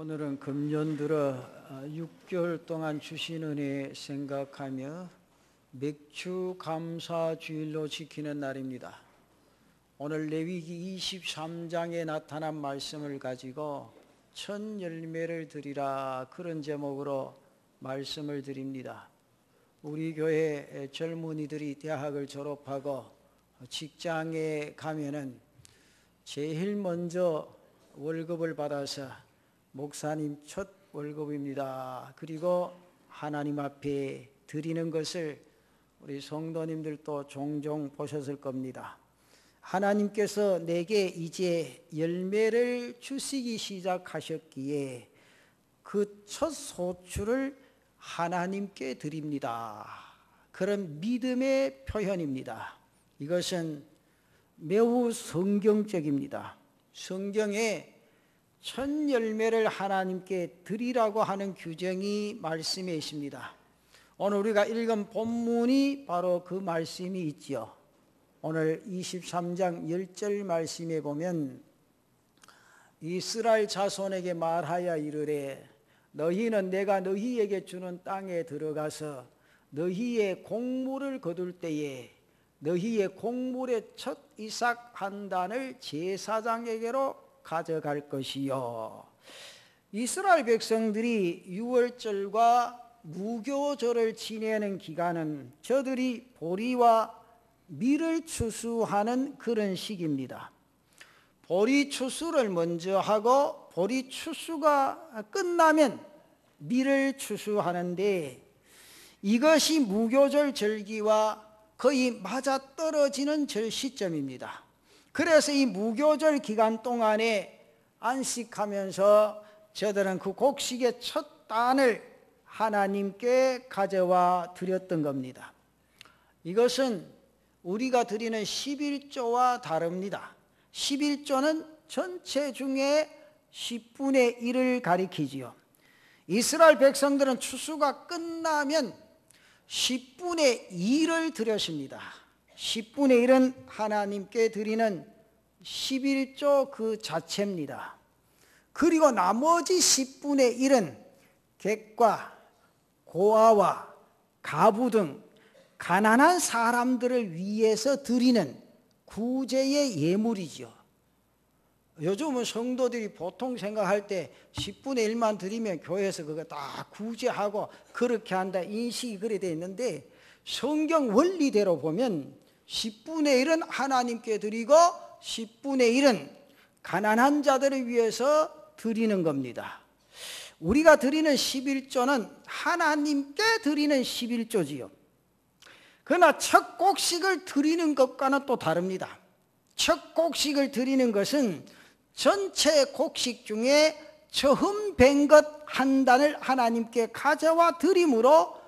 오늘은 금년 들어 6개월 동안 주신 은혜 생각하며 맥주 감사 주일로 지키는 날입니다. 오늘 레위기 23장에 나타난 말씀을 가지고 첫 열매를 드리라, 그런 제목으로 말씀을 드립니다. 우리 교회 젊은이들이 대학을 졸업하고 직장에 가면은 제일 먼저 월급을 받아서 목사님 첫 월급입니다. 그리고 하나님 앞에 드리는 것을 우리 성도님들도 종종 보셨을 겁니다. 하나님께서 내게 이제 열매를 주시기 시작하셨기에 그 첫 소출을 하나님께 드립니다. 그런 믿음의 표현입니다. 이것은 매우 성경적입니다. 성경에 첫 열매를 하나님께 드리라고 하는 규정이 말씀에 있습니다. 오늘 우리가 읽은 본문이 바로 그 말씀이 있죠. 오늘 23장 10절 말씀에 보면 이스라엘 자손에게 말하여 이르래, 너희는 내가 너희에게 주는 땅에 들어가서 너희의 곡물을 거둘 때에 너희의 곡물의 첫 이삭 한 단을 제사장에게로 가져갈 것이요. 이스라엘 백성들이 유월절과 무교절을 지내는 기간은 저들이 보리와 밀을 추수하는 그런 시기입니다. 보리 추수를 먼저 하고 보리 추수가 끝나면 밀을 추수하는데, 이것이 무교절 절기와 거의 맞아떨어지는 절 시점입니다. 그래서 이 무교절 기간 동안에 안식하면서 저들은 그 곡식의 첫 단을 하나님께 가져와 드렸던 겁니다. 이것은 우리가 드리는 11조와 다릅니다. 11조는 전체 중에 10분의 1을 가리키지요. 이스라엘 백성들은 추수가 끝나면 10분의 2를 드렸습니다. 10분의 1은 하나님께 드리는 11조 그 자체입니다. 그리고 나머지 10분의 1은 객과 고아와 가부 등 가난한 사람들을 위해서 드리는 구제의 예물이죠. 요즘은 성도들이 보통 생각할 때 10분의 1만 드리면 교회에서 그거 다 구제하고 그렇게 한다, 인식이 그래 돼 있는데, 성경 원리대로 보면 10분의 1은 하나님께 드리고 10분의 1은 가난한 자들을 위해서 드리는 겁니다. 우리가 드리는 11조는 하나님께 드리는 11조지요. 그러나 첫 곡식을 드리는 것과는 또 다릅니다. 첫 곡식을 드리는 것은 전체 곡식 중에 처음 벤 것 한 단을 하나님께 가져와 드림으로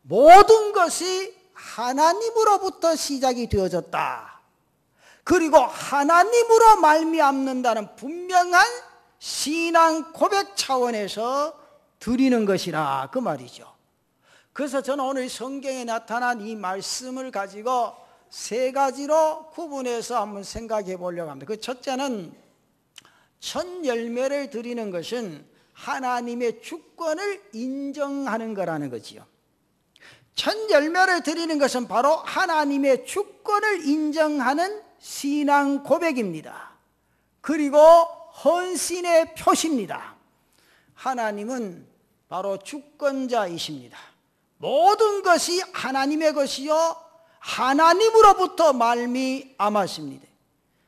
모든 것이 하나님으로부터 시작이 되어졌다. 그리고 하나님으로 말미암는다는 분명한 신앙 고백 차원에서 드리는 것이라, 그 말이죠. 그래서 저는 오늘 성경에 나타난 이 말씀을 가지고 세 가지로 구분해서 한번 생각해 보려고 합니다. 그 첫째는 첫 열매를 드리는 것은 하나님의 주권을 인정하는 거라는 거지요. 첫 열매를 드리는 것은 바로 하나님의 주권을 인정하는 신앙 고백입니다. 그리고 헌신의 표시입니다. 하나님은 바로 주권자이십니다. 모든 것이 하나님의 것이요 하나님으로부터 말미암았습니다.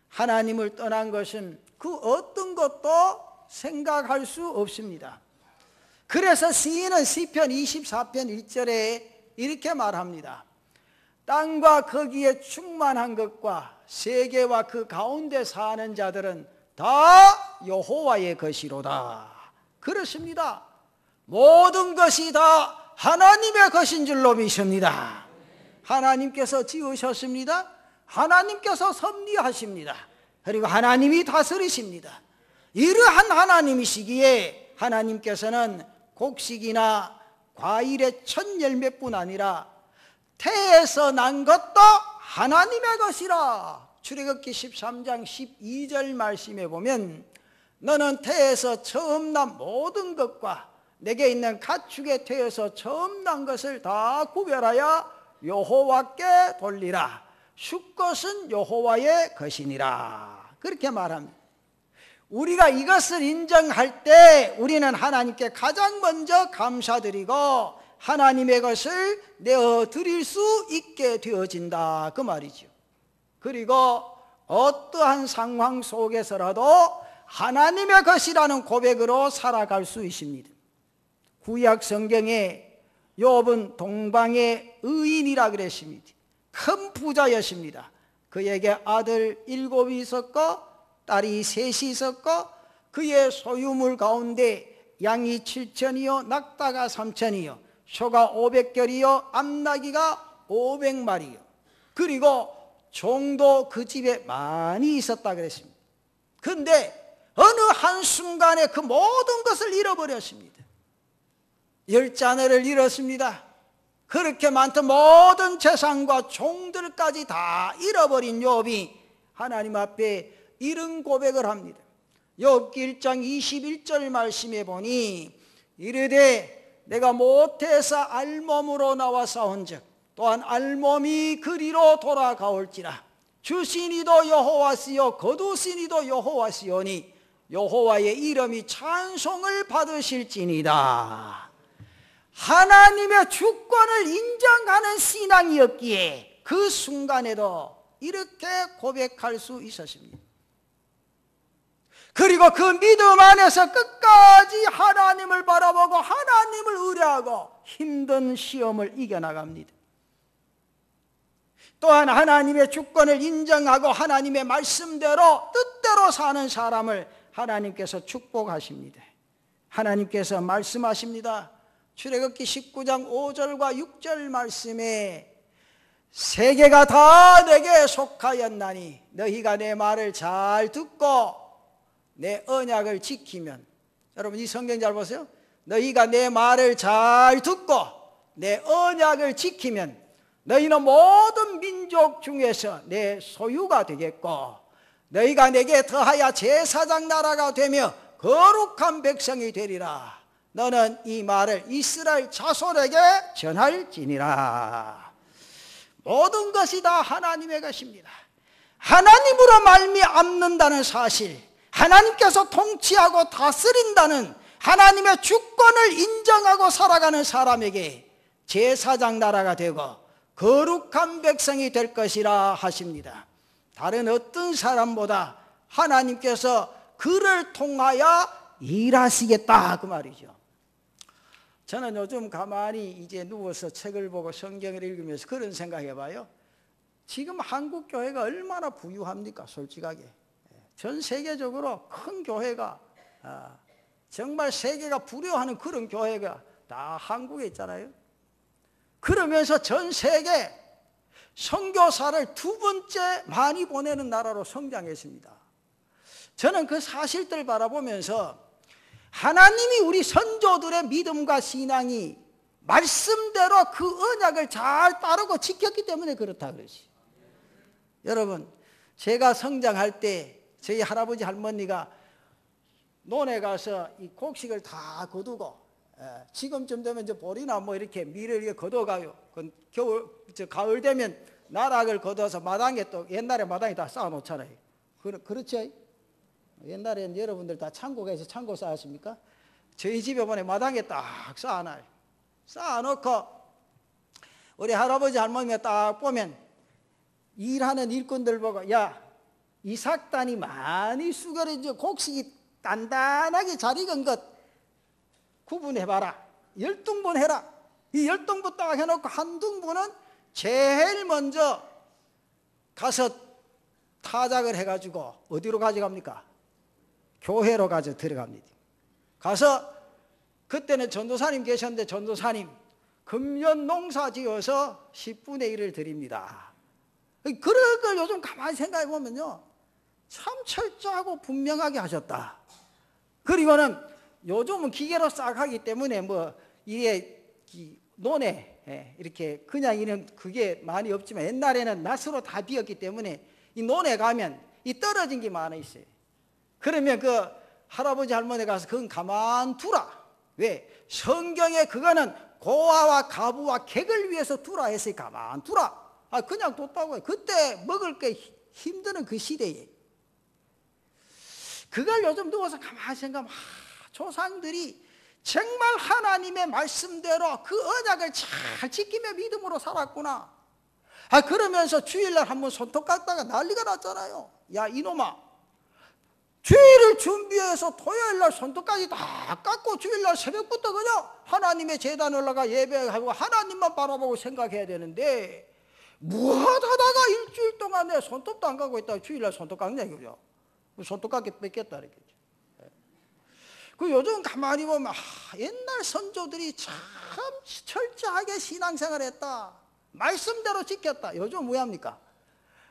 하나님을 떠난 것은 그 어떤 것도 생각할 수 없습니다. 그래서 시인은 시편 24편 1절에 이렇게 말합니다. 땅과 거기에 충만한 것과 세계와 그 가운데 사는 자들은 다 여호와의 것이로다. 그렇습니다. 모든 것이 다 하나님의 것인 줄로 믿습니다. 하나님께서 지으셨습니다. 하나님께서 섭리하십니다. 그리고 하나님이 다스리십니다. 이러한 하나님이시기에 하나님께서는 곡식이나 과일의 첫 열매뿐 아니라 태에서 난 것도 하나님의 것이라. 출애굽기 13장 12절 말씀에 보면 너는 태에서 처음 난 모든 것과 내게 있는 가축의 태에서 처음 난 것을 다 구별하여 여호와께 돌리라. 숫것은 여호와의 것이니라. 그렇게 말합니다. 우리가 이것을 인정할 때 우리는 하나님께 가장 먼저 감사드리고 하나님의 것을 내어드릴 수 있게 되어진다, 그 말이죠. 그리고 어떠한 상황 속에서라도 하나님의 것이라는 고백으로 살아갈 수 있습니다. 구약 성경에 욥은 동방의 의인이라 그랬습니다. 큰 부자였습니다. 그에게 아들 7이 있었고 딸이 3이 있었고 그의 소유물 가운데 양이 7천이요 낙타가 3천이요 소가 500결이요 암나귀가 500마리요 그리고 종도 그 집에 많이 있었다 그랬습니다. 그런데 어느 한순간에 그 모든 것을 잃어버렸습니다. 10자녀를 잃었습니다. 그렇게 많던 모든 재산과 종들까지 다 잃어버린 욥이 하나님 앞에 이런 고백을 합니다. 욥기 1장 21절 말씀에 보니 이르되 내가 모태에서 알몸으로 나와 싸운즉 또한 알몸이 그리로 돌아가올지라. 주시니도 여호와시요 거두시니도 여호와시오니 여호와의 이름이 찬송을 받으실지니다. 하나님의 주권을 인정하는 신앙이었기에 그 순간에도 이렇게 고백할 수 있었습니다. 그리고 그 믿음 안에서 끝까지 하나님을 바라보고 하나님을 의뢰하고 힘든 시험을 이겨나갑니다. 또한 하나님의 주권을 인정하고 하나님의 말씀대로 뜻대로 사는 사람을 하나님께서 축복하십니다. 하나님께서 말씀하십니다. 출애굽기 19장 5절과 6절 말씀에 세계가 다 내게 속하였나니 너희가 내 말을 잘 듣고 내 언약을 지키면, 여러분 이 성경 잘 보세요. 너희가 내 말을 잘 듣고 내 언약을 지키면 너희는 모든 민족 중에서 내 소유가 되겠고 너희가 내게 더하여 제사장 나라가 되며 거룩한 백성이 되리라. 너는 이 말을 이스라엘 자손에게 전할지니라. 모든 것이 다 하나님의 것입니다. 하나님으로 말미암는다는 사실, 하나님께서 통치하고 다스린다는 하나님의 주권을 인정하고 살아가는 사람에게 제사장 나라가 되고 거룩한 백성이 될 것이라 하십니다. 다른 어떤 사람보다 하나님께서 그를 통하여 일하시겠다, 그 말이죠. 저는 요즘 가만히 이제 누워서 책을 보고 성경을 읽으면서 그런 생각해봐요. 지금 한국 교회가 얼마나 부유합니까? 솔직하게 전 세계적으로 큰 교회가 정말 세계가 부러워하는 그런 교회가 다 한국에 있잖아요. 그러면서 전 세계 선교사를 2번째 많이 보내는 나라로 성장했습니다. 저는 그 사실들을 바라보면서 하나님이 우리 선조들의 믿음과 신앙이 말씀대로 그 언약을 잘 따르고 지켰기 때문에 그렇다 그러지. 여러분, 제가 성장할 때 저희 할아버지 할머니가 논에 가서 이 곡식을 다 거두고 지금쯤 되면 이제 보리나 뭐 이렇게 밀을 이렇게 거둬가요. 겨울, 가을 되면 나락을 거둬서 마당에 또 옛날에 마당에 다 쌓아 놓잖아요. 그렇죠? 옛날에는 여러분들 다 창고에서 창고 쌓았습니까? 저희 집에 보면 마당에 딱 쌓아놔요. 쌓아놓고 우리 할아버지 할머니가 딱 보면 일하는 일꾼들 보고 야, 이 삭단이 많이 수거려져 곡식이 단단하게 잘 익은 것 구분해봐라. 10등분 해라. 이 10등분 딱 해놓고 한 등분은 제일 먼저 가서 타작을 해가지고 어디로 가져갑니까? 교회로 가져 들어갑니다. 가서 그때는 전도사님 계셨는데 전도사님 금년 농사 지어서 10분의 1을 드립니다. 그런 걸 요즘 가만히 생각해 보면요, 참 철저하고 분명하게 하셨다. 그리고는 요즘은 기계로 싹 하기 때문에 뭐 이게 논에 이렇게 그냥 이런 그게 많이 없지만 옛날에는 낫으로 다 비었기 때문에 이 논에 가면 이 떨어진 게 많아 있어요. 그러면 그 할아버지 할머니 가서 그건 가만두라. 왜? 성경에 그거는 고아와 가부와 객을 위해서 두라 했으니 가만두라. 그냥 뒀다고요. 그때 먹을 게 힘드는 그 시대에 그걸 요즘 누워서 가만히 생각하면 조상들이 정말 하나님의 말씀대로 그 언약을 잘 지키며 믿음으로 살았구나. 그러면서 주일날 한번 손톱 깎다가 난리가 났잖아요. 야 이놈아, 주일을 준비해서 토요일날 손톱까지 다 깎고 주일날 새벽부터 그냥 하나님의 제단 올라가 예배하고 하나님만 바라보고 생각해야 되는데 무엇하다가 일주일 동안 내 손톱도 안 깎고 있다가 주일날 손톱 깎냐 이거죠. 손톱 깎기 뺏겼다 이렇게. 그 요즘 가만히 보면 옛날 선조들이 참 철저하게 신앙생활을 했다. 말씀대로 지켰다. 요즘 뭐합니까?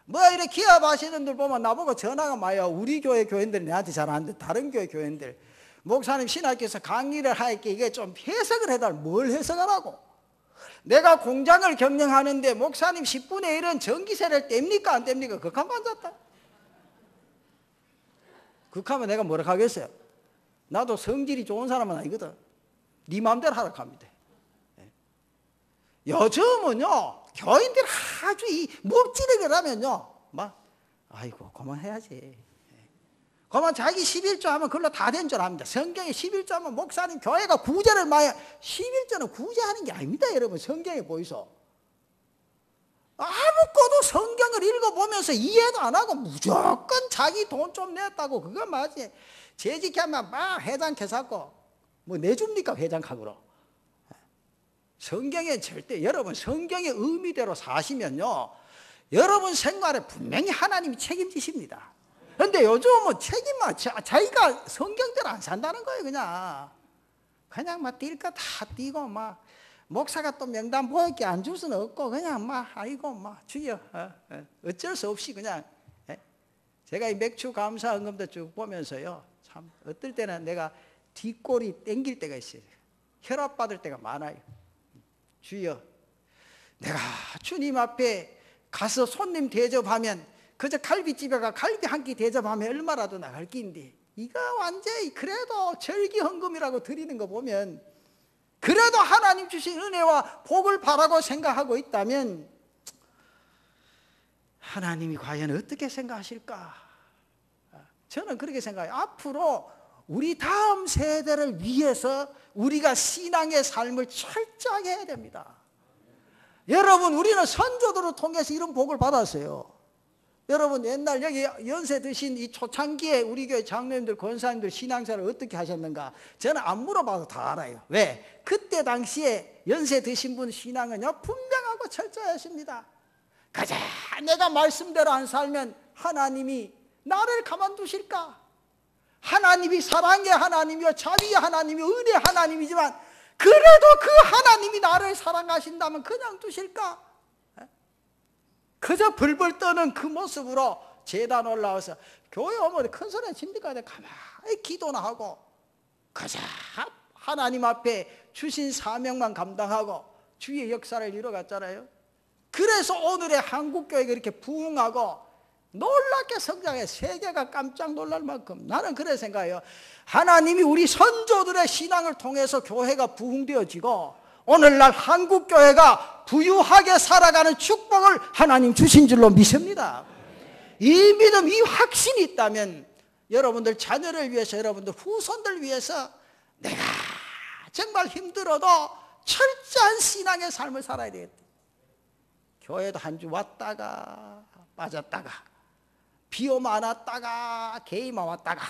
이렇게 기합하시는 분들 보면 나보고 전화가 와요. 우리 교회 교인들이 내한테 잘 안 돼. 다른 교회 교인들. 목사님 신학교에서 강의를 할게 이게 좀 해석을 해달라. 뭘 해석하라고? 내가 공장을 경영하는데 목사님 10분의 1은 전기세를 뗍니까 안 뗍니까? 극하면 앉았다. 극하면 내가 뭐라 하겠어요? 나도 성질이 좋은 사람은 아니거든. 네 마음대로 하라고 합니다. 요즘은요 교인들 아주 이 목지르게 하면요 아이고 그만해야지. 그만 자기 11조 하면 그걸로 다 된 줄 압니다. 성경에 11조 하면 목사님 교회가 구제를 많이 11조는 구제하는 게 아닙니다. 여러분 성경에 보이소. 아무것도 성경을 읽어보면서 이해도 안 하고 무조건 자기 돈 좀 냈다고 그거 맞지. 재직하면 막 회장케 사고 내줍니까 회장각으로. 성경에 절대 여러분 성경의 의미대로 사시면요 여러분 생활에 분명히 하나님이 책임지십니다. 그런데 요즘은 책임만 자기가 성경대로 안 산다는 거예요. 그냥 뛸 거 다 뛰고 목사가 또 명단 보일 게 안 줄 수는 없고 그냥 아이고 주여 어쩔 수 없이 그냥. 제가 이 맥주 감사 헌금도 쭉 보면서요 참 어떨 때는 내가 뒷골이 땡길 때가 있어요. 혈압 받을 때가 많아요. 주여 내가 주님 앞에 가서 손님 대접하면 그저 갈비집에 가 갈비 한 끼 대접하면 얼마라도 나갈 끼인데 이거 완전히 그래도 절기헌금이라고 드리는 거 보면 그래도 하나님 주신 은혜와 복을 바라고 생각하고 있다면 하나님이 과연 어떻게 생각하실까? 저는 그렇게 생각해요. 앞으로 우리 다음 세대를 위해서 우리가 신앙의 삶을 철저하게 해야 됩니다. 여러분 우리는 선조들을 통해서 이런 복을 받았어요. 여러분 옛날 여기 연세 드신 이 초창기에 우리 교회 장로님들 권사님들 신앙생활을 어떻게 하셨는가 저는 안 물어봐도 다 알아요. 왜? 그때 당시에 연세 드신 분 신앙은요 분명하고 철저하십니다. 가자 내가 말씀대로 안 살면 하나님이 나를 가만두실까? 하나님이 사랑의 하나님이요 자비의 하나님이요 은혜의 하나님이지만 그래도 그 하나님이 나를 사랑하신다면 그냥 두실까? 그저 불불 떠는 그 모습으로 제단 올라와서 교회 오면 큰 소리 칩니까? 가만히 기도나 하고 그저 하나님 앞에 주신 사명만 감당하고 주의 역사를 이뤄갔잖아요. 그래서 오늘의 한국교회가 이렇게 부흥하고 놀랍게 성장해 세계가 깜짝 놀랄 만큼 나는 그래 생각해요. 하나님이 우리 선조들의 신앙을 통해서 교회가 부흥되어지고 오늘날 한국교회가 부유하게 살아가는 축복을 하나님 주신 줄로 믿습니다. 이 믿음, 이 확신이 있다면 여러분들 자녀를 위해서 여러분들 후손들 위해서 내가 정말 힘들어도 철저한 신앙의 삶을 살아야 되겠다. 교회도 한 주 왔다가 빠졌다가 비 오면 안 왔다가 개인만 왔다가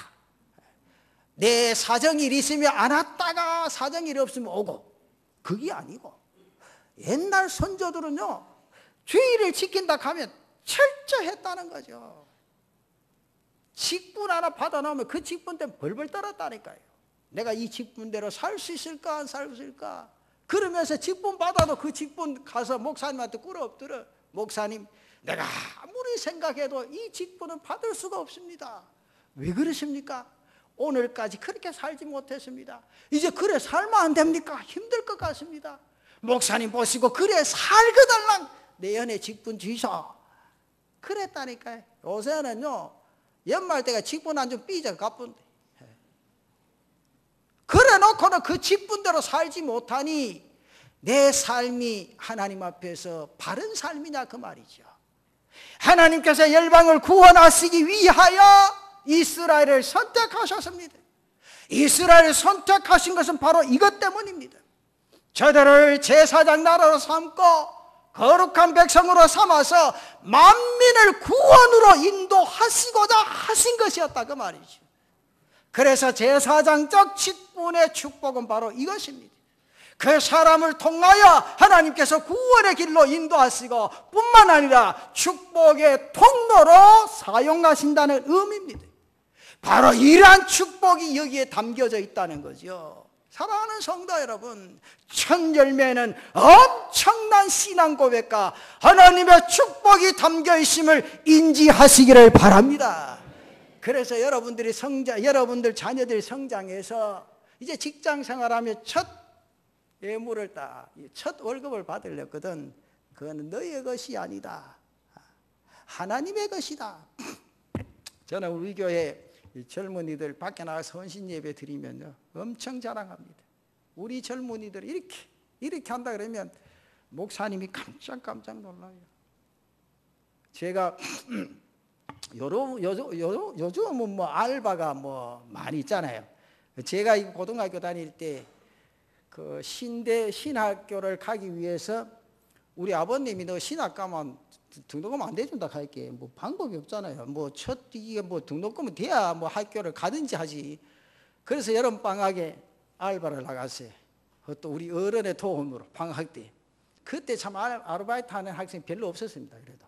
내 사정일이 있으면 안 왔다가 사정일이 없으면 오고 그게 아니고 옛날 선조들은요 주의를 지킨다 하면 철저했다는 거죠. 직분 하나 받아놓으면 그 직분 때문에 벌벌 떨었다니까요. 내가 이 직분대로 살 수 있을까 안 살 수 있을까 그러면서 직분 받아도 그 직분 가서 목사님한테 꿇어엎드려 목사님 내가 아무리 생각해도 이 직분은 받을 수가 없습니다. 왜 그러십니까? 오늘까지 그렇게 살지 못했습니다. 이제 그래 살면 안 됩니까? 힘들 것 같습니다. 목사님 보시고 그래 살거달랑 내 연애 직분 주이소 그랬다니까요. 요새는요 연말 때가 직분 안 좀 삐져 가뿐데 그래 놓고는 그 직분대로 살지 못하니 내 삶이 하나님 앞에서 바른 삶이냐 그 말이죠. 하나님께서 열방을 구원하시기 위하여 이스라엘을 선택하셨습니다. 이스라엘을 선택하신 것은 바로 이것 때문입니다. 저들을 제사장 나라로 삼고 거룩한 백성으로 삼아서 만민을 구원으로 인도하시고자 하신 것이었다 그 말이죠. 그래서 제사장적 직분의 축복은 바로 이것입니다. 그 사람을 통하여 하나님께서 구원의 길로 인도하시고 뿐만 아니라 축복의 통로로 사용하신다는 의미입니다. 바로 이러한 축복이 여기에 담겨져 있다는 거죠. 사랑하는 성도 여러분, 첫 열매는 엄청난 신앙 고백과 하나님의 축복이 담겨 있음을 인지하시기를 바랍니다. 그래서 여러분들 자녀들이 성장해서 이제 직장 생활하며 첫 예물을 첫 월급을 받으려거든. 그건 너의 것이 아니다. 하나님의 것이다. 저는 우리 교회 젊은이들 밖에 나가서 헌신 예배 드리면요 엄청 자랑합니다. 우리 젊은이들 이렇게 한다 그러면 목사님이 깜짝 놀라요. 제가 요즘은 뭐 알바가 뭐 많이 있잖아요. 제가 고등학교 다닐 때 그 신학교를 가기 위해서 우리 아버님이 너 신학 가면 등록금 안 대준다 할게 뭐 방법이 없잖아요. 이게 등록금은 돼야 뭐 학교를 가든지 하지. 그래서 여름 방학에 알바를 나갔어요. 그것도 우리 어른의 도움으로 방학 때. 그때 참 아르바이트 하는 학생이 별로 없었습니다. 그래도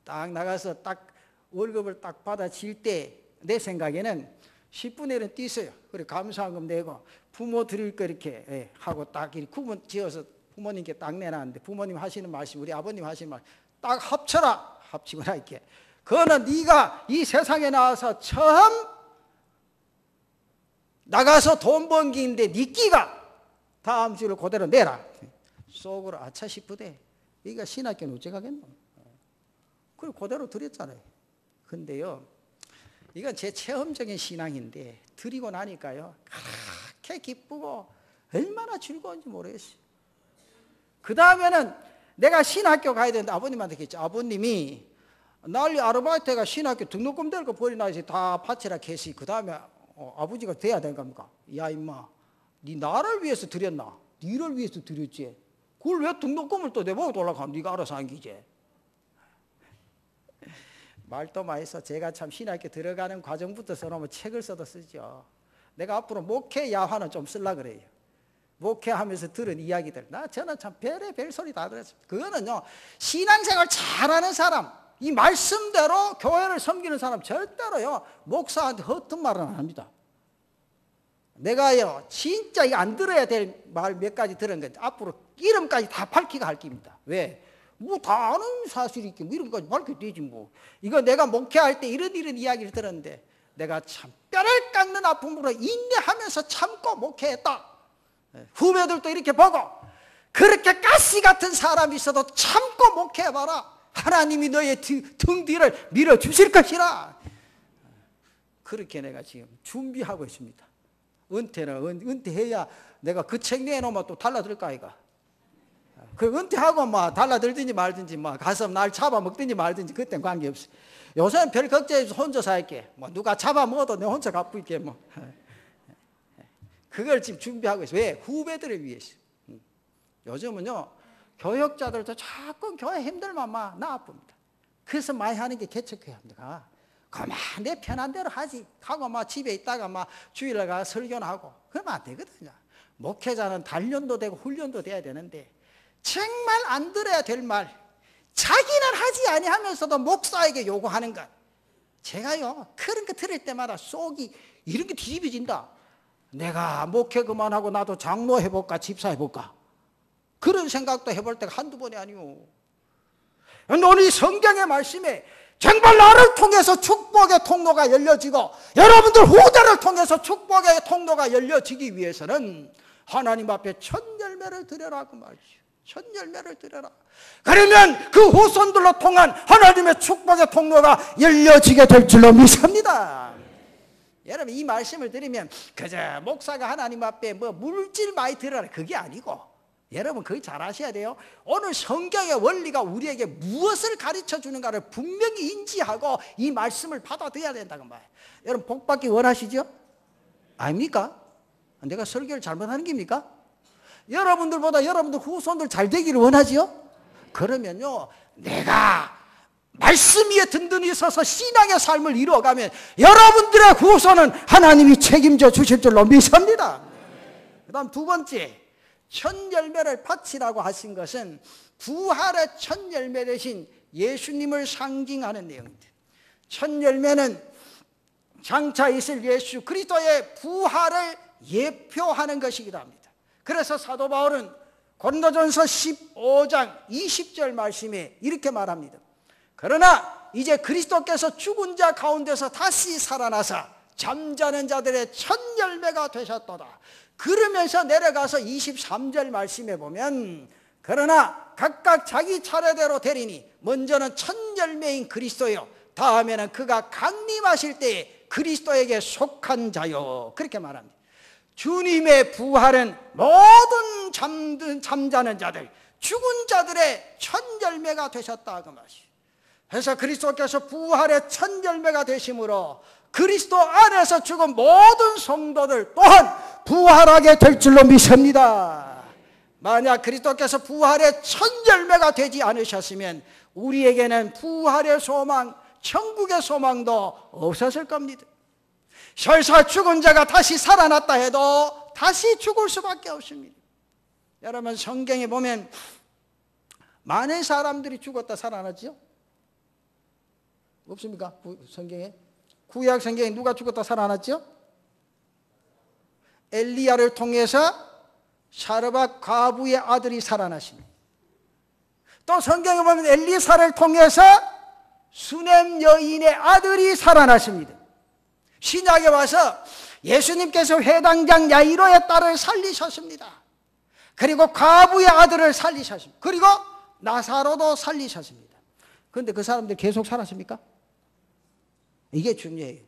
딱 나가서 딱 월급을 딱 받아질 때 내 생각에는 10분의 1은 뛰어요. 그리고 감사한금 내고 부모 드릴 거 이렇게 하고 딱 이렇게 구분 지어서 부모님께 딱 내놨는데 부모님 하시는 말씀, 우리 아버님 하시는 말씀 딱 합쳐라. 합치거나 이렇게. 그거는 네가 이 세상에 나와서 처음 나가서 돈 번 기인데 네 끼가 다음 주를 그대로 내라. 속으로 아차 싶으대. 네가 신학교는 어째 가겠노? 그걸 그대로 드렸잖아요. 근데요, 이건 제 체험적인 신앙인데 드리고 나니까요 그렇게 기쁘고 얼마나 즐거운지 모르겠어요. 그 다음에는 내가 신학교 가야 되는데 아버님한테 했죠. 아버님이 난리 아르바이트가 신학교 등록금 될 거 버리나 이제 다 바치라 캐시. 그 다음에 아버지가 돼야 되는 겁니까? 야 임마, 네 나를 위해서 드렸나? 니를 위해서 드렸지. 그걸 왜 등록금을 또 내보고 돌아가면 네가 알아서 안기지. 말도 많이 써. 제가 참 신학교 들어가는 과정부터 써놓으면 책을 써도 쓰죠. 내가 앞으로 목회 야화는 좀 쓰려고 그래요. 목회하면서 들은 이야기들. 저는 참 별의별 소리 다 들었습니다. 그거는요, 신앙생활 잘하는 사람, 이 말씀대로 교회를 섬기는 사람 절대로요 목사한테 허튼 말은 안 합니다. 내가요 진짜 이거 안 들어야 될 말 몇 가지 들은 건 앞으로 이름까지 다 밝히고 할 겁니다. 왜? 뭐 다 아는 사실이 있기 뭐 이름까지 밝혀도 되지 뭐. 이거 내가 목회할 때 이런 이야기를 들었는데 내가 참 뼈를 깎는 아픔으로 인내하면서 참고 목회했다. 후배들도 이렇게 보고 그렇게 가시 같은 사람이 있어도 참고 목회해봐라. 하나님이 너의 등 뒤를 밀어주실 것이라. 그렇게 내가 지금 준비하고 있습니다. 은퇴해야 내가 그 책 내놓으면 또 달라들까 이가. 그 은퇴하고 막 달라들든지 말든지 막 가서 날 잡아먹든지 말든지 그땐 관계없어. 요새는 별 걱정해서 혼자 살게. 뭐 누가 잡아먹어도 내 혼자 갖고 있게 뭐. 그걸 지금 준비하고 있어요. 왜? 후배들을 위해서. 요즘은요 교역자들도 자꾸 교회 힘들면 막 나쁩니다. 그래서 많이 하는 게 개척교회입니다. 그만 내 편한 대로 하지 하고 막 집에 있다가 막 주일날 가서 설교나 하고 그러면 안 되거든요. 목회자는 단련도 되고 훈련도 돼야 되는데 정말 안 들어야 될 말, 자기는 하지 아니하면서도 목사에게 요구하는 것. 제가요 그런 거 들을 때마다 속이 이렇게 뒤집어진다. 내가 목회 그만하고 나도 장로 해볼까 집사 해볼까 그런 생각도 해볼 때가 한두 번이 아니오. 오늘 성경의 말씀에 정말 나를 통해서 축복의 통로가 열려지고 여러분들 후대를 통해서 축복의 통로가 열려지기 위해서는 하나님 앞에 첫 열매를 드려라 그 말이죠. 첫 열매를 드려라. 그러면 그 후손들로 통한 하나님의 축복의 통로가 열려지게 될 줄로 믿습니다. 여러분 이 말씀을 드리면 그저 목사가 하나님 앞에 뭐 물질 많이 들어라 그게 아니고, 여러분 그거 잘 아셔야 돼요. 오늘 성경의 원리가 우리에게 무엇을 가르쳐 주는가를 분명히 인지하고 이 말씀을 받아들여야 된다고 말이에요. 여러분 복 받기 원하시죠? 아닙니까? 내가 설교를 잘못하는 겁니까? 여러분들보다 여러분들 후손들 잘 되기를 원하지요? 그러면요, 내가 말씀 위에 든든히 서서 신앙의 삶을 이루어가면 여러분들의 후손은 하나님이 책임져 주실 줄로 믿습니다. 그 다음 두 번째, 첫 열매를 바치라고 하신 것은 부활의 첫 열매 대신 예수님을 상징하는 내용입니다. 첫 열매는 장차 있을 예수 그리스도의 부활을 예표하는 것이기도 합니다. 그래서 사도 바울은 고린도전서 15장 20절 말씀에 이렇게 말합니다. 그러나 이제 그리스도께서 죽은 자 가운데서 다시 살아나사 잠자는 자들의 첫 열매가 되셨도다. 그러면서 내려가서 23절 말씀에 보면, 그러나 각각 자기 차례대로 되리니 먼저는 첫 열매인 그리스도요, 다음에는 그가 강림하실 때에 그리스도에게 속한 자요, 그렇게 말합니다. 주님의 부활은 모든 잠자는 자들, 죽은 자들의 첫 열매가 되셨다 그 말이에요. 그래서 그리스도께서 부활의 첫 열매가 되심으로 그리스도 안에서 죽은 모든 성도들 또한 부활하게 될 줄로 믿습니다. 만약 그리스도께서 부활의 첫 열매가 되지 않으셨으면 우리에게는 부활의 소망, 천국의 소망도 없었을 겁니다. 설사 죽은 자가 다시 살아났다 해도 다시 죽을 수밖에 없습니다. 여러분 성경에 보면 많은 사람들이 죽었다 살아났죠? 없습니까? 성경에? 구약 성경에 누가 죽었다 살아났죠? 엘리야를 통해서 사르밧 과부의 아들이 살아나십니다. 또 성경에 보면 엘리사를 통해서 수넴 여인의 아들이 살아났습니다. 신약에 와서 예수님께서 회당장 야이로의 딸을 살리셨습니다. 그리고 과부의 아들을 살리셨습니다. 그리고 나사로도 살리셨습니다. 그런데 그 사람들 계속 살았습니까? 이게 중요해요.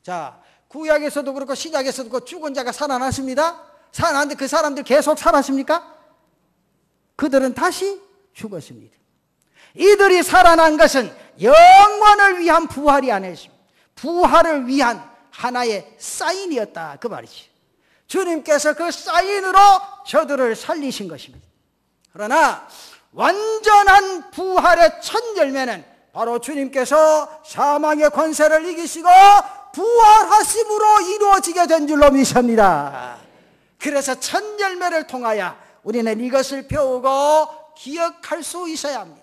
자, 구약에서도 그렇고 신약에서도 그렇고 죽은 자가 살아났습니다. 살아났는데 그 사람들 계속 살았습니까? 그들은 다시 죽었습니다. 이들이 살아난 것은 영원을 위한 부활이 아니었습니다. 부활을 위한 하나의 사인이었다 그 말이죠. 주님께서 그 사인으로 저들을 살리신 것입니다. 그러나 완전한 부활의 첫 열매는 바로 주님께서 사망의 권세를 이기시고 부활하심으로 이루어지게 된 줄로 믿습니다. 그래서 첫 열매를 통하여 우리는 이것을 배우고 기억할 수 있어야 합니다.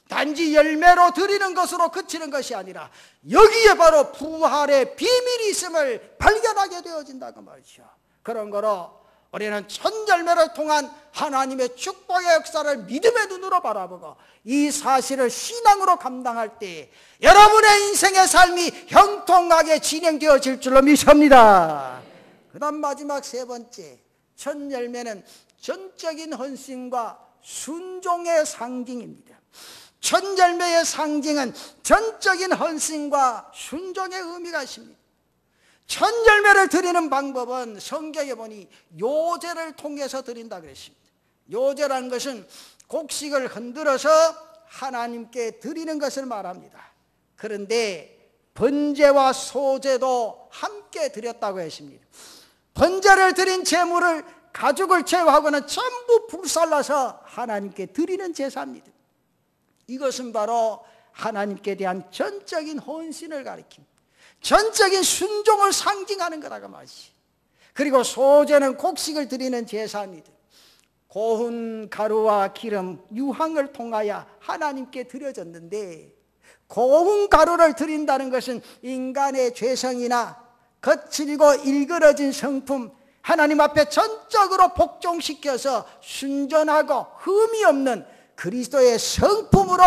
단지 열매로 드리는 것으로 그치는 것이 아니라 여기에 바로 부활의 비밀이 있음을 발견하게 되어진다고 말이죠. 그런 거로 우리는 첫 열매를 통한 하나님의 축복의 역사를 믿음의 눈으로 바라보고 이 사실을 신앙으로 감당할 때 여러분의 인생의 삶이 형통하게 진행되어질 줄로 믿습니다. 그 다음 마지막 세 번째, 첫 열매는 전적인 헌신과 순종의 상징입니다. 첫 열매의 상징은 전적인 헌신과 순종의 의미가 있습니다. 첫 열매를 드리는 방법은 성경에 보니 요제를 통해서 드린다 그랬습니다. 요제라는 것은 곡식을 흔들어서 하나님께 드리는 것을 말합니다. 그런데 번제와 소제도 함께 드렸다고 했습니다. 번제를 드린 제물을 가죽을 제외하고는 전부 불살라서 하나님께 드리는 제사입니다. 이것은 바로 하나님께 대한 전적인 헌신을 가리킵니다. 전적인 순종을 상징하는 거라고 말이지. 그리고 소제는 곡식을 드리는 제사입니다. 고운 가루와 기름, 유황을 통하여 하나님께 드려졌는데, 고운 가루를 드린다는 것은 인간의 죄성이나 거칠고 일그러진 성품, 하나님 앞에 전적으로 복종시켜서 순전하고 흠이 없는 그리스도의 성품으로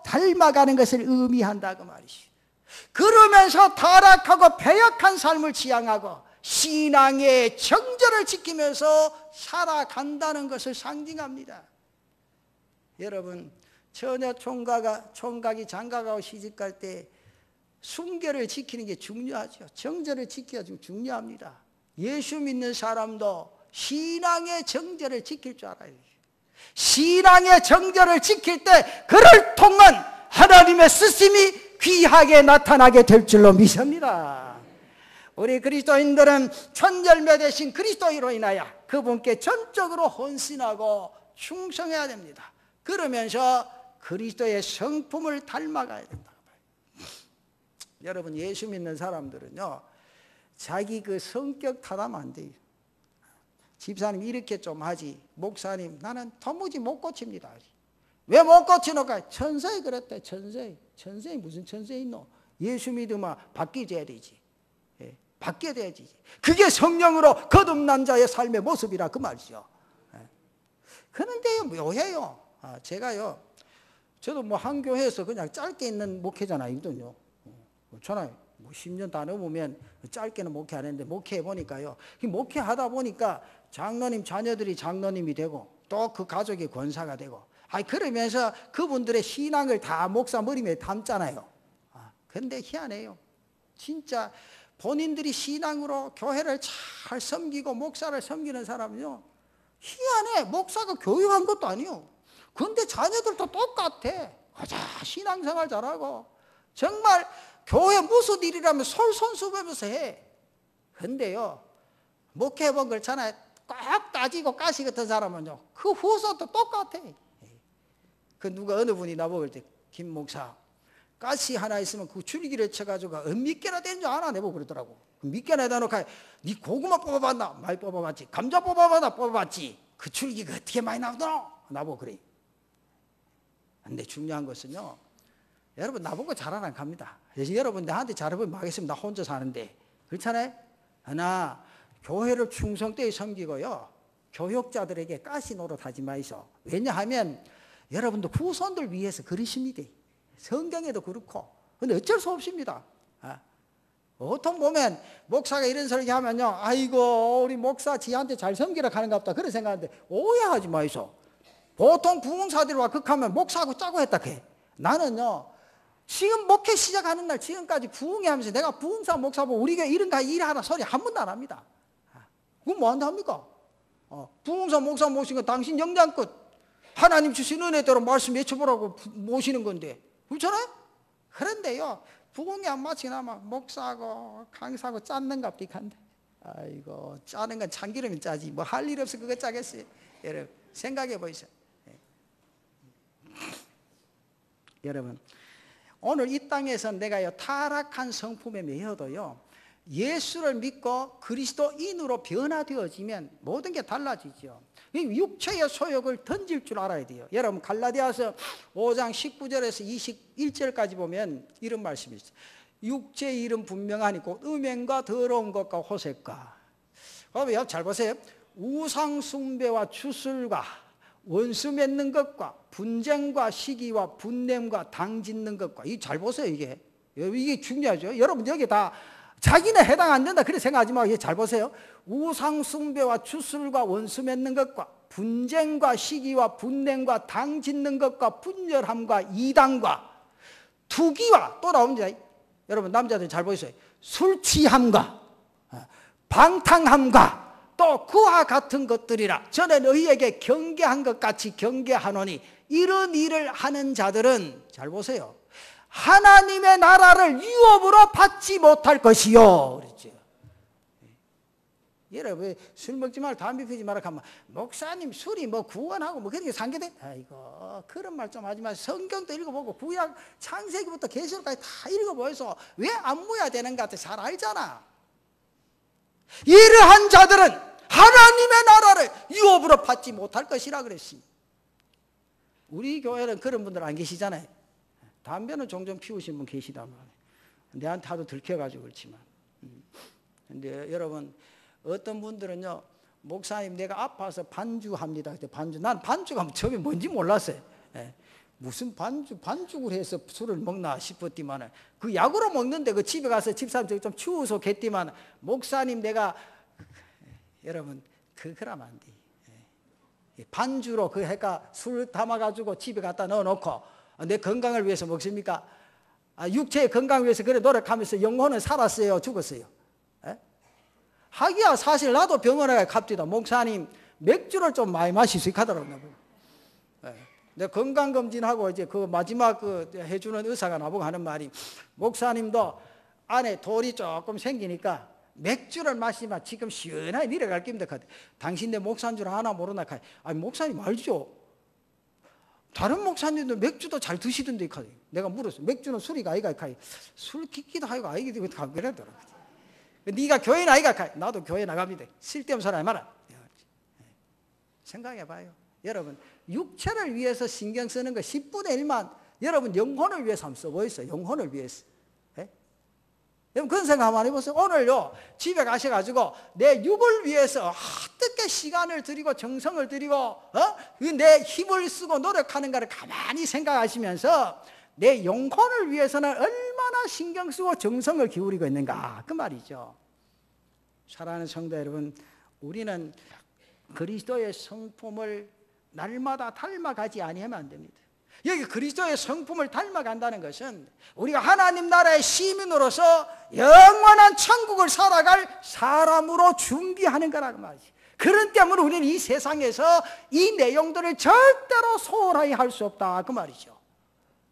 닮아가는 것을 의미한다고 말이지. 그러면서 타락하고 패역한 삶을 지향하고 신앙의 정절을 지키면서 살아간다는 것을 상징합니다. 여러분, 처녀 총각이 장가가고 시집갈 때 순결을 지키는 게 중요하죠. 정절을 지켜야 중요합니다. 예수 믿는 사람도 신앙의 정절을 지킬 줄 알아야 돼요. 신앙의 정절을 지킬 때 그를 통한 하나님의 쓰심이 귀하게 나타나게 될 줄로 믿습니다. 우리 그리스도인들은 천절매 되신 그리스도로 인하여 그분께 전적으로 헌신하고 충성해야 됩니다. 그러면서 그리스도의 성품을 닮아가야 된다. 여러분, 예수 믿는 사람들은요, 자기 그 성격 탓하면 안 돼요. 집사님 이렇게 좀 하지, 목사님 나는 도무지 못 고칩니다. 왜 못 고치노까? 천사에 그랬대. 천사에 무슨 천사에 있노? 예수 믿으면 바뀌어야 되지. 예, 바뀌어야 되지. 그게 성령으로 거듭난 자의 삶의 모습이라 그 말이죠. 예. 그런데요, 묘해요. 저도 뭐 한 교회에서 그냥 짧게 있는 목회잖아요. 저는 뭐 10년 다 넘으면 짧게는 목회 안 했는데, 목회해 보니까요, 목회하다 보니까 장로님 자녀들이 장로님이 되고 또 그 가족이 권사가 되고, 그러면서 그분들의 신앙을 다 목사 머리에 담잖아요. 근데 희한해요. 진짜 본인들이 신앙으로 교회를 잘 섬기고 목사를 섬기는 사람은요, 희한해. 목사가 교육한 것도 아니요. 근데 자녀들도 똑같아. 가자 신앙생활 잘하고 정말 교회 무슨 일이라면 솔선수범해서 해. 근데요, 목회해본 그렇잖아요. 꽉 따지고 가시 같은 사람은요, 그 후손도 똑같아. 그 누가 어느 분이 나보고 그럴 때, 김 목사, 가시 하나 있으면 그 줄기를 쳐가지고 은미깨나 된 줄 아나? 내보고 그러더라고. 미깨나 해놓고, 니 고구마 뽑아봤나? 많이 뽑아봤지. 감자 뽑아봤나? 뽑아봤지. 그 줄기가 어떻게 많이 나오더라? 나보고 그래. 근데 중요한 것은요, 여러분 나보고 잘하라 갑니다. 여러분 나한테 잘해보면 막겠으면 나 혼자 사는데, 그렇잖아요? 하나, 교회를 충성되이 섬기고요, 교육자들에게 가시 노릇하지 마이소. 왜냐하면 여러분도 후손들 위해서 그러십니다. 성경에도 그렇고. 근데 어쩔 수 없습니다. 보통 보면 목사가 이런 소리 하면요, 아이고 우리 목사 지한테 잘 섬기라 하는가 보다 그런 생각하는데, 오해하지 마이소. 보통 부흥사들이 와 극하면 목사하고 짜고 했다 해. 나는요, 지금 목회 시작하는 날 지금까지 부흥회 하면서 내가 부흥사 목사 보고 우리 교회 이런가 일하라 소리 한 번도 안 합니다. 그건 뭐 한답니까? 부흥사 목사 모시는 건 당신 영장껏 하나님 주신 은혜대로 말씀 외쳐보라고 모시는 건데, 그렇잖아요? 그런데요, 부흥회 안 마치고 나면 목사하고 강사하고 짰는가 삐한데, 아이고 짜는 건 참기름이 짜지 뭐 할 일 없어 그거 짜겠어요. 여러분 생각해 보이세요. 여러분, 오늘 이 땅에서 내가요, 타락한 성품에 매여도요, 예수를 믿고 그리스도인으로 변화되어지면 모든 게 달라지죠. 육체의 소욕을 던질 줄 알아야 돼요. 여러분 갈라디아서 5장 19절에서 21절까지 보면 이런 말씀이 있어요. 육체의 일은 분명하니 곧 음행과 더러운 것과 호색과. 잘 보세요. 우상 숭배와 주술과 원수 맺는 것과 분쟁과 시기와 분냄과 당 짓는 것과. 이 잘 보세요. 이게 중요하죠. 여러분 여기 다 자기는 해당 안 된다 그렇게 생각하지 마. 잘 보세요. 우상 숭배와 주술과 원수 맺는 것과 분쟁과 시기와 분냄과 당 짓는 것과 분열함과 이단과 투기와, 또 나옵니다. 여러분 남자들 잘 보세요. 술 취함과 방탕함과 또 그와 같은 것들이라 전에 너희에게 경계한 것 같이 경계하노니 이런 일을 하는 자들은, 잘 보세요, 하나님의 나라를 유업으로 받지 못할 것이요. 그랬죠. 여러분 왜 술 먹지 말고 담배 피우지 말라 하면, 목사님 술이 뭐 구원하고 뭐 그런 게 상계돼? 아이고 그런 말 좀 하지 마세요. 성경도 읽어보고 구약 창세기부터 계시록까지 다 읽어보여서 왜 안무야 되는 것 같아 잘 알잖아. 이러한 자들은 하나님의 나라를 유업으로 받지 못할 것이라 그랬습니다. 우리 교회는 그런 분들 안 계시잖아요. 담배는 종종 피우시는 분 계시단 말이에요. 내한테 하도 들켜가지고 그렇지만. 근데 여러분 어떤 분들은요, 목사님 내가 아파서 반주합니다. 그때 난 반주가 처음에 뭔지 몰랐어요. 무슨 반죽을 해서 술을 먹나 싶었지만, 그 약으로 먹는데 그 집에 가서 집사람 좀 추워서 겠지만, 목사님 내가, 여러분 그러면 안 돼. 반주로 그 해가 술 담아가지고 집에 갖다 넣어놓고 내 건강을 위해서 먹습니까? 육체의 건강 위해서 그래 노력하면서 영혼은 살았어요, 죽었어요? 에? 하기야 사실 나도 병원에 갑디다. 목사님 맥주를 좀 많이 마시수 하더라고요. 내 건강검진하고 이제 그 마지막 그 해주는 의사가 나보고 하는 말이, 목사님도 안에 돌이 조금 생기니까 맥주를 마시면 지금 시원하게 내려갈 겁니다. 당신네 목사인 줄 아나 모르나? 아니 목사님 알죠? 다른 목사님도 맥주도 잘 드시던데. 내가 물었어. 맥주는 술이가 아이가? 술 기기도 하고 아이기도 그러더라고. 네가 교회 나이가? 나도 교회 나갑니다. 쓸데없는 소리 하지 마라. 생각해봐요. 여러분 육체를 위해서 신경 쓰는 거 10분의 1만 여러분 영혼을 위해서 한번 써보겠어요. 영혼을 위해서. 여러분 그런 생각 한번 해보세요. 오늘요 집에 가셔가지고 내 육을 위해서 어떻게 시간을 들이고 정성을 들이고 내 힘을 쓰고 노력하는가를 가만히 생각하시면서 내 영혼을 위해서는 얼마나 신경 쓰고 정성을 기울이고 있는가, 그 말이죠. 사랑하는 성도 여러분, 우리는 그리스도의 성품을 날마다 닮아가지 아니하면 안 됩니다. 여기 그리스도의 성품을 닮아간다는 것은 우리가 하나님 나라의 시민으로서 영원한 천국을 살아갈 사람으로 준비하는 거라고 말이지. 그런 때문에 우리는 이 세상에서 이 내용들을 절대로 소홀하게 할 수 없다, 그 말이죠.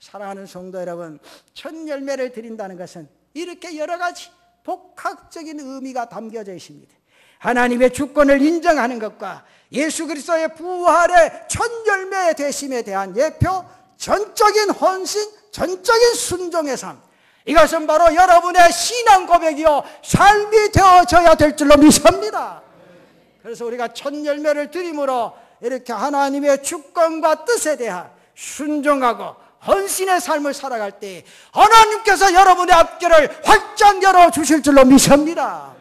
사랑하는 성도 여러분, 첫 열매를 드린다는 것은 이렇게 여러 가지 복합적인 의미가 담겨져 있습니다. 하나님의 주권을 인정하는 것과 예수 그리스도의 부활의 첫 열매 되심에 대한 예표, 전적인 헌신, 전적인 순종의 삶, 이것은 바로 여러분의 신앙 고백이요 삶이 되어져야 될 줄로 믿습니다. 그래서 우리가 첫 열매를 드림으로 이렇게 하나님의 주권과 뜻에 대한 순종하고 헌신의 삶을 살아갈 때 하나님께서 여러분의 앞길을 활짝 열어주실 줄로 믿습니다.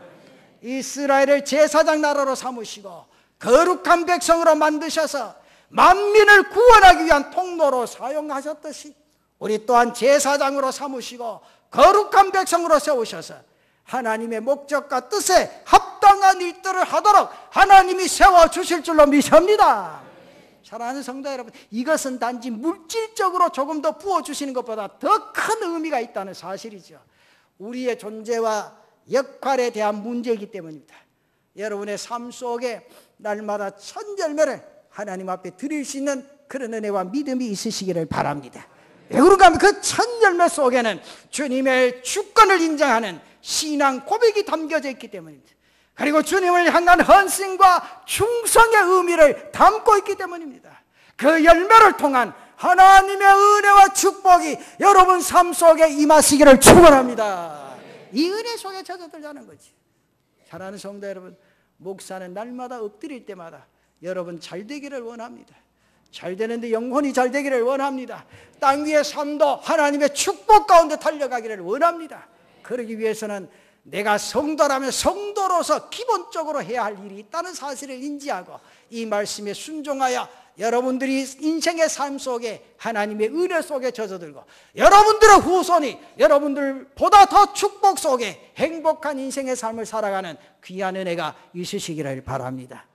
이스라엘을 제사장 나라로 삼으시고 거룩한 백성으로 만드셔서 만민을 구원하기 위한 통로로 사용하셨듯이 우리 또한 제사장으로 삼으시고 거룩한 백성으로 세우셔서 하나님의 목적과 뜻에 합당한 일들을 하도록 하나님이 세워주실 줄로 믿습니다. 사랑하는 성도 여러분, 이것은 단지 물질적으로 조금 더 부어주시는 것보다 더 큰 의미가 있다는 사실이죠. 우리의 존재와 역할에 대한 문제이기 때문입니다. 여러분의 삶 속에 날마다 첫 열매를 하나님 앞에 드릴 수 있는 그런 은혜와 믿음이 있으시기를 바랍니다. 왜 그런가 하면 그 첫 열매 속에는 주님의 주권을 인정하는 신앙 고백이 담겨져 있기 때문입니다. 그리고 주님을 향한 헌신과 충성의 의미를 담고 있기 때문입니다. 그 열매를 통한 하나님의 은혜와 축복이 여러분 삶 속에 임하시기를 축원합니다. 이 은혜 속에 젖어들자는 거지. 사랑하는 성도 여러분, 목사는 날마다 엎드릴 때마다 여러분 잘 되기를 원합니다. 잘 되는데 영혼이 잘 되기를 원합니다. 땅 위의 삶도 하나님의 축복 가운데 달려가기를 원합니다. 그러기 위해서는 내가 성도라면 성도로서 기본적으로 해야 할 일이 있다는 사실을 인지하고 이 말씀에 순종하여 여러분들이 인생의 삶 속에 하나님의 은혜 속에 젖어들고 여러분들의 후손이 여러분들보다 더 축복 속에 행복한 인생의 삶을 살아가는 귀한 은혜가 있으시기를 바랍니다.